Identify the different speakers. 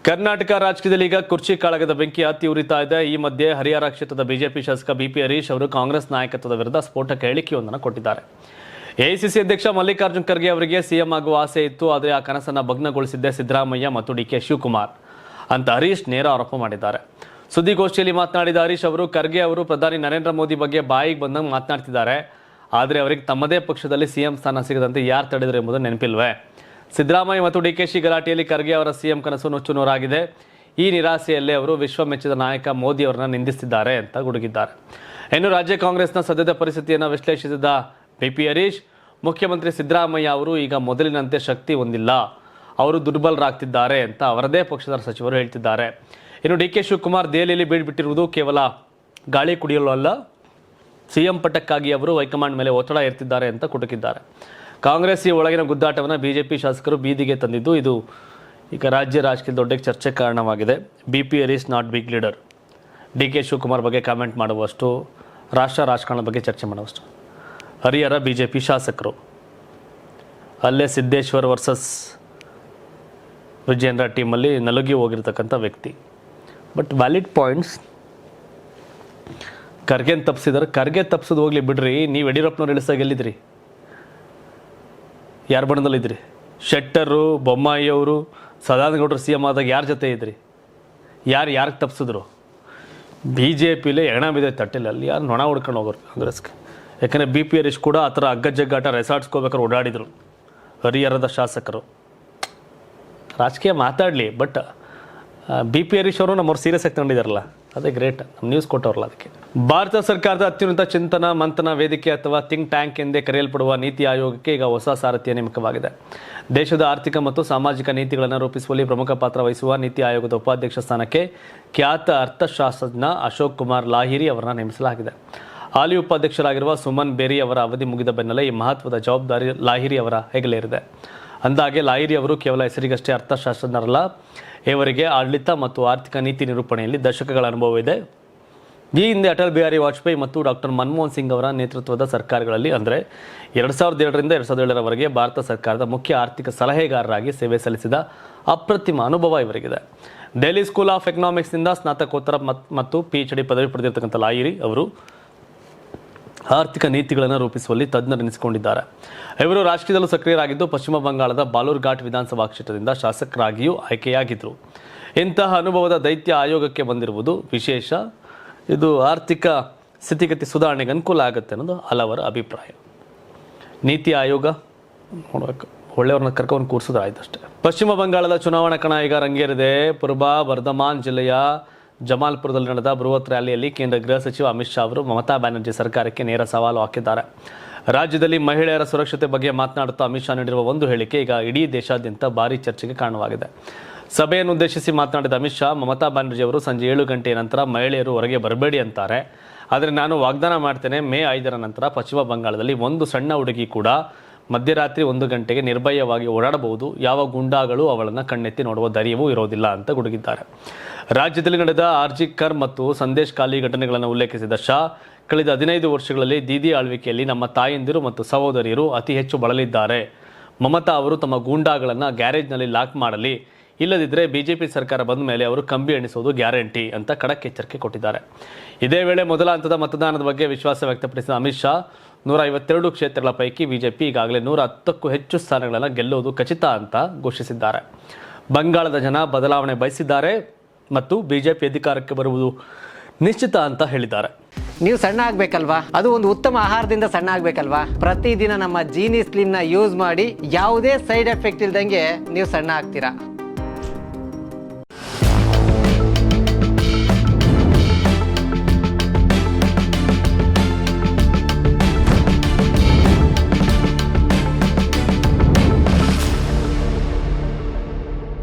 Speaker 1: ಕರ್ನಾಟಕ ರಾಜಕೀಯದಲ್ಲಿ ಈಗ ಕುರ್ಚಿ ಕಾಳಗದ ಬೆಂಕಿ ಹತ್ತಿ ಉರಿತಾ ಇದೆ. ಈ ಮಧ್ಯೆ ಹರಿಹರ ಕ್ಷೇತ್ರದ ಬಿಜೆಪಿ ಶಾಸಕ ಬಿಪಿ ಹರೀಶ್ ಅವರು ಕಾಂಗ್ರೆಸ್ ನಾಯಕತ್ವದ ವಿರುದ್ಧ ಸ್ಫೋಟಕ ಹೇಳಿಕೆಯೊಂದನ್ನು ಕೊಟ್ಟಿದ್ದಾರೆ. ಎಐಸಿಸಿ ಅಧ್ಯಕ್ಷ ಮಲ್ಲಿಕಾರ್ಜುನ್ ಖರ್ಗೆ ಅವರಿಗೆ ಸಿಎಂ ಆಗುವ ಆಸೆ ಇತ್ತು, ಆದರೆ ಆ ಕನಸನ್ನು ಭಗ್ನಗೊಳಿಸಿದ್ದೆ ಸಿದ್ದರಾಮಯ್ಯ ಮತ್ತು ಡಿಕೆ ಶಿವಕುಮಾರ್ ಅಂತ ಹರೀಶ್ ನೇರ ಆರೋಪ ಮಾಡಿದ್ದಾರೆ. ಸುದ್ದಿಗೋಷ್ಠಿಯಲ್ಲಿ ಮಾತನಾಡಿದ ಹರೀಶ್ ಅವರು, ಖರ್ಗೆ ಅವರು ಪ್ರಧಾನಿ ನರೇಂದ್ರ ಮೋದಿ ಬಗ್ಗೆ ಬಾಯಿಗೆ ಬಂದಂಗೆ ಮಾತನಾಡ್ತಿದ್ದಾರೆ, ಆದರೆ ಅವರಿಗೆ ತಮ್ಮದೇ ಪಕ್ಷದಲ್ಲಿ ಸಿಎಂ ಸ್ಥಾನ ಸಿಗದಂತೆ ಯಾರು ತಡೆದರು ಎಂಬುದು ನೆನಪಿಲ್ವೇ? ಸಿದ್ದರಾಮಯ್ಯ ಮತ್ತು ಡಿಕೆಶಿ ಗಲಾಟೆಯಲ್ಲಿ ಖರ್ಗೆ ಅವರ ಸಿಎಂ ಕನಸು ನುಚ್ಚುನೂರಾಗಿದೆ. ಈ ನಿರಾಸೆಯಲ್ಲೇ ಅವರು ವಿಶ್ವ ಮೆಚ್ಚಿದ ನಾಯಕ ಮೋದಿ ಅವರನ್ನ ನಿಂದಿಸಿದ್ದಾರೆ ಅಂತ ಗುಡುಗಿದ್ದಾರೆ. ಇನ್ನು ರಾಜ್ಯ ಕಾಂಗ್ರೆಸ್ನ ಸದ್ಯದ ಪರಿಸ್ಥಿತಿಯನ್ನು ವಿಶ್ಲೇಷಿಸಿದ ಬಿಪಿ ಹರೀಶ್, ಮುಖ್ಯಮಂತ್ರಿ ಸಿದ್ದರಾಮಯ್ಯ ಅವರು ಈಗ ಮೊದಲಿನಂತೆ ಶಕ್ತಿ ಹೊಂದಿಲ್ಲ, ಅವರು ದುರ್ಬಲರಾಗ್ತಿದ್ದಾರೆ ಅಂತ ಅವರದೇ ಪಕ್ಷದ ಸಚಿವರು ಹೇಳ್ತಿದ್ದಾರೆ. ಇನ್ನು ಡಿಕೆ ಶಿವಕುಮಾರ್ ದೆಹಲಿಯಲ್ಲಿ ಬೀಳ್ಬಿಟ್ಟಿರುವುದು ಕೇವಲ ಗಾಳಿ ಕುಡಿಯಲು ಅಲ್ಲ, ಸಿಎಂ ಪಟ್ಟಕ್ಕಾಗಿ ಅವರು ಹೈಕಮಾಂಡ್ ಮೇಲೆ ಒತ್ತಡ ಇರ್ತಿದ್ದಾರೆ ಅಂತ ಕುಟುಕಿದ್ದಾರೆ. ಕಾಂಗ್ರೆಸ್ ಈ ಒಳಗಿನ ಗುದ್ದಾಟವನ್ನು ಬಿಜೆಪಿ ಶಾಸಕರು ಬೀದಿಗೆ ತಂದಿದ್ದು ಇದು ಈಗ ರಾಜ್ಯ ರಾಜಕೀಯ ದೊಡ್ಡ ಚರ್ಚೆ ಕಾರಣವಾಗಿದೆ. BP Harish not big leader. DK Shivakumar ಬಗ್ಗೆ ಕಾಮೆಂಟ್ ಮಾಡುವಷ್ಟು, ರಾಜಕಾರಣದ ಬಗ್ಗೆ ಚರ್ಚೆ ಮಾಡುವಷ್ಟು. ಹರಿಹರ ಬಿಜೆಪಿ ಶಾಸಕರು, ಅಲ್ಲೇ ಸಿದ್ದೇಶ್ವರ್ ವರ್ಸಸ್ ವಿಜಯೇಂದ್ರ ಟೀಮಲ್ಲಿ ನಲುಗಿ ಹೋಗಿರ್ತಕ್ಕಂಥ ವ್ಯಕ್ತಿ. But valid points. ಖರ್ಗೆನ ತಪ್ಪಿಸಿದ್ದಾರೆ. ಖರ್ಗೆ ತಪ್ಪಿಸೋದು ಹೋಗ್ಲಿ ಬಿಡ್ರಿ, ನೀವು ಯಡಿಯೂರಪ್ಪನವ್ರು ಇಳಿಸಾಗ ಗೆಲ್ಲಿದ್ರಿ? ಯಾರು ಬಣ್ಣದಲ್ಲಿದ್ರಿ? ಶೆಟ್ಟರು, ಬೊಮ್ಮಾಯಿ ಅವರು, ಸದಾನಗೌಡರು ಸಿ ಎಂ ಆದಾಗ ಯಾರ ಜೊತೆ ಇದ್ರಿ? ಯಾರಿಗೆ ತಪ್ಪಿಸಿದ್ರು? ಬಿ ಜೆ ಪಿಲೇ ಎಣ ಬಿದ್ದೆ ತಟ್ಟಿಲ್ಲ, ಅಲ್ಲಿ ಯಾರು ನೊಣ ಹೊಡ್ಕೊಂಡು ಹೋಗೋರು ಕಾಂಗ್ರೆಸ್ಗೆ. ಯಾಕಂದರೆ ಬಿ ಪಿ ಹರೀಶ್ ಕೂಡ ಆ ಥರ ಅಗ್ಗಜಗ್ಗಾಟ ರೆಸಾರ್ಟ್ಸ್ಗೋಬೇಕಾದ್ರೆ ಓಡಾಡಿದರು ಹರಿಹರದ ಶಾಸಕರು. ರಾಜಕೀಯ ಮಾತಾಡಲಿ, ಬಟ್ ಬಿ ಪಿ ಹರೀಶ್ ಅವರು ನಮ್ಮವ್ರು ಸೀರಿಯಸ್ ಆಗಿ ತಗೊಂಡಿದ್ದಾರಲ್ಲ, ಅದೇ ಗ್ರೇಟ್. ನಮ್ಮ ನ್ಯೂಸ್ ಕೊಟ್ಟವ್ರಲ್ಲ. ಅದಕ್ಕೆ ಭಾರತ ಸರ್ಕಾರದ ಅತ್ಯುನ್ನತ ಚಿಂತನ ಮಂಥನ ವೇದಿಕೆ ಅಥವಾ ಥಿಂಕ್ ಟ್ಯಾಂಕ್ ಎಂದೇ ಕರೆಯಲ್ಪಡುವ ನೀತಿ ಆಯೋಗಕ್ಕೆ ಈಗ ಹೊಸ ಸಾರಥಿಯ ನೇಮಕವಾಗಿದೆ. ದೇಶದ ಆರ್ಥಿಕ ಮತ್ತು ಸಾಮಾಜಿಕ ನೀತಿಗಳನ್ನು ರೂಪಿಸುವಲ್ಲಿ ಪ್ರಮುಖ ಪಾತ್ರ ವಹಿಸುವ ನೀತಿ ಆಯೋಗದ ಉಪಾಧ್ಯಕ್ಷ ಸ್ಥಾನಕ್ಕೆ ಖ್ಯಾತ ಅರ್ಥಶಾಸ್ತ್ರಜ್ಞ ಅಶೋಕ್ ಕುಮಾರ್ ಲಾಹಿರಿ ಅವರನ್ನು ನೇಮಿಸಲಾಗಿದೆ. ಹಾಲಿ ಉಪಾಧ್ಯಕ್ಷರಾಗಿರುವ ಸುಮನ್ ಬೇರಿ ಅವರ ಅವಧಿ ಮುಗಿದ ಬೆನ್ನಲ್ಲೇ ಈ ಮಹತ್ವದ ಜವಾಬ್ದಾರಿ ಲಾಹಿರಿ ಅವರ ಹೆಗಲೇರಿದೆ. ಅಂದಾಗೆ ಲಾಹಿರಿ ಅವರು ಕೇವಲ ಹೆಸರಿಗಷ್ಟೇ ಅರ್ಥಶಾಸ್ತ್ರಜ್ಞರಲ್ಲ, ಇವರಿಗೆ ಆಡಳಿತ ಮತ್ತು ಆರ್ಥಿಕ ನೀತಿ ನಿರೂಪಣೆಯಲ್ಲಿ ದಶಕಗಳ ಅನುಭವವಿದೆ. ಈ ಹಿಂದೆ ಅಟಲ್ ಬಿಹಾರಿ ವಾಜಪೇಯಿ ಮತ್ತು ಡಾಕ್ಟರ್ ಮನಮೋಹನ್ ಸಿಂಗ್ ಅವರ ನೇತೃತ್ವದ ಸರ್ಕಾರಗಳಲ್ಲಿ ಅಂದರೆ 2002ರಿಂದ 2007ರವರೆಗೆ ಭಾರತ ಸರ್ಕಾರದ ಮುಖ್ಯ ಆರ್ಥಿಕ ಸಲಹೆಗಾರರಾಗಿ ಸೇವೆ ಸಲ್ಲಿಸಿದ ಅಪ್ರತಿಮ ಅನುಭವ ಇವರಿಗಿದೆ. ಡೆಲ್ಲಿ ಸ್ಕೂಲ್ ಆಫ್ ಎಕನಾಮಿಕ್ಸ್ನಿಂದ ಸ್ನಾತಕೋತ್ತರ ಮತ್ತು PhD ಪದವಿ ಪಡೆದಿರತಕ್ಕಂಥ ಲಾಹಿರಿ ಅವರು ಆರ್ಥಿಕ ನೀತಿಗಳನ್ನು ರೂಪಿಸುವಲ್ಲಿ ತಜ್ಞರೆನಿಸಿಕೊಂಡಿದ್ದಾರೆ. ಇವರು ರಾಜಕೀಯದಲ್ಲೂ ಸಕ್ರಿಯರಾಗಿದ್ದು ಪಶ್ಚಿಮ ಬಂಗಾಳದ ಬಾಲೂರ್ಘಾಟ್ ವಿಧಾನಸಭಾ ಕ್ಷೇತ್ರದಿಂದ ಶಾಸಕರಾಗಿಯೂ ಆಯ್ಕೆಯಾಗಿದ್ದರು. ಇಂತಹ ಅನುಭವದ ದೈತ್ಯ ಆಯೋಗಕ್ಕೆ ಬಂದಿರುವುದು ವಿಶೇಷ. ಇದು ಆರ್ಥಿಕ ಸ್ಥಿತಿಗತಿ ಸುಧಾರಣೆಗೆ ಅನುಕೂಲ ಆಗುತ್ತೆ ಅನ್ನೋದು ಹಲವರ ಅಭಿಪ್ರಾಯ. ನೀತಿ ಆಯೋಗ ನೋಡಬೇಕು, ಒಳ್ಳೆಯವ್ರನ್ನ ಕರ್ಕೊಂಡು ಕೂರಿಸಿದ್ರೆ ಆಯ್ತು ಅಷ್ಟೇ. ಪಶ್ಚಿಮ ಬಂಗಾಳದ ಚುನಾವಣಾ ಕಣ ಈಗ ರಂಗೇರಿದೆ. ಪೂರ್ವ ಬರ್ಧಮಾನ್ ಜಿಲ್ಲೆಯ ಜಮಾಲ್ಪುರದಲ್ಲಿ ನಡೆದ ಬೃಹತ್ ರ್ಯಾಲಿಯಲ್ಲಿ ಕೇಂದ್ರ ಗೃಹ ಸಚಿವ ಅಮಿತ್ ಶಾ ಅವರು ಮಮತಾ ಬ್ಯಾನರ್ಜಿ ಸರ್ಕಾರಕ್ಕೆ ನೇರ ಸವಾಲು ಹಾಕಿದ್ದಾರೆ. ರಾಜ್ಯದಲ್ಲಿ ಮಹಿಳೆಯರ ಸುರಕ್ಷತೆ ಬಗ್ಗೆ ಮಾತನಾಡುತ್ತಾ ಅಮಿತ್ ಶಾ ನೀಡಿರುವ ಒಂದು ಹೇಳಿಕೆ ಈಗ ಇಡೀ ದೇಶಾದ್ಯಂತ ಭಾರೀ ಚರ್ಚೆಗೆ ಕಾರಣವಾಗಿದೆ. ಸಭೆಯನ್ನು ಉದ್ದೇಶಿಸಿ ಮಾತನಾಡಿದ ಅಮಿತ್ ಶಾ, ಮಮತಾ ಬ್ಯಾನರ್ಜಿ ಅವರು ಸಂಜೆ 7 ಗಂಟೆಯ ನಂತರ ಮಹಿಳೆಯರು ಹೊರಗೆ ಬರಬೇಡಿ ಅಂತಾರೆ, ಆದರೆ ನಾನು ವಾಗ್ದಾನ ಮಾಡ್ತೇನೆ, ಮೇ 5ರ ನಂತರ ಪಶ್ಚಿಮ ಬಂಗಾಳದಲ್ಲಿ ಒಂದು ಸಣ್ಣ ಹುಡುಗಿ ಕೂಡ ಮಧ್ಯರಾತ್ರಿ 1 ಗಂಟೆಗೆ ನಿರ್ಭಯವಾಗಿ ಓಡಾಡಬಹುದು, ಯಾವ ಗುಂಡಾಗಳು ಅವಳನ್ನು ಕಣ್ಣೆತ್ತಿ ನೋಡುವ ಧೈರ್ಯವೂ ಇರೋದಿಲ್ಲ ಅಂತ ಗುಡುಗಿದ್ದಾರೆ. ರಾಜ್ಯದಲ್ಲಿ ನಡೆದ ಆರ್ಜಿಕರ್ ಮತ್ತು ಸಂದೇಶ್ ಖಾಲಿ ಘಟನೆಗಳನ್ನು ಉಲ್ಲೇಖಿಸಿದ ಶಾ, ಕಳೆದ 15 ವರ್ಷಗಳಲ್ಲಿ ದೀದಿ ಆಳ್ವಿಕೆಯಲ್ಲಿ ನಮ್ಮ ತಾಯಂದಿರು ಮತ್ತು ಸಹೋದರಿಯರು ಅತಿ ಹೆಚ್ಚು ಬಳಲಿದ್ದಾರೆ. ಮಮತಾ ಅವರು ತಮ್ಮ ಗೂಂಡಾಗಳನ್ನು ಗ್ಯಾರೇಜ್ನಲ್ಲಿ ಲಾಕ್ ಮಾಡಲಿ, ಇಲ್ಲದಿದ್ದರೆ ಬಿಜೆಪಿ ಸರ್ಕಾರ ಬಂದ ಮೇಲೆ ಅವರು ಕಂಬಿ ಎಣಿಸುವುದು ಗ್ಯಾರಂಟಿ ಅಂತ ಖಡಕ್ ಎಚ್ಚರಿಕೆ ಕೊಟ್ಟಿದ್ದಾರೆ. ಇದೇ ವೇಳೆ ಮೊದಲ ಹಂತದ ಮತದಾನದ ಬಗ್ಗೆ ವಿಶ್ವಾಸ ವ್ಯಕ್ತಪಡಿಸಿದ ಅಮಿತ್ ಶಾ, 152 ಕ್ಷೇತ್ರಗಳ ಪೈಕಿ ಬಿಜೆಪಿ ಈಗಾಗಲೇ 110ಕ್ಕೂ ಹೆಚ್ಚು ಸ್ಥಾನಗಳನ್ನು ಗೆಲ್ಲುವುದು ಖಚಿತ ಅಂತ ಘೋಷಿಸಿದ್ದಾರೆ. ಬಂಗಾಳದ ಜನ ಬದಲಾವಣೆ ಬಯಸಿದ್ದಾರೆ ಮತ್ತು ಬಿಜೆಪಿ ಅಧಿಕಾರಕ್ಕೆ ಬರುವುದು ನಿಶ್ಚಿತ ಅಂತ ಹೇಳಿದ್ದಾರೆ.
Speaker 2: ನೀವು ಸಣ್ಣ ಆಗ್ಬೇಕಲ್ವಾ? ಅದು ಒಂದು ಉತ್ತಮ ಆಹಾರದಿಂದ ಸಣ್ಣ ಆಗ್ಬೇಕಲ್ವಾ? ಪ್ರತಿದಿನ ನಮ್ಮ ಜೀನಿ ಸ್ಲಿಮ್ನ ಯೂಸ್ ಮಾಡಿ ಯಾವುದೇ ಸೈಡ್ ಎಫೆಕ್ಟ್ ಇಲ್ದಂಗೆ ನೀವು ಸಣ್ಣ ಆಗ್ತೀರಾ.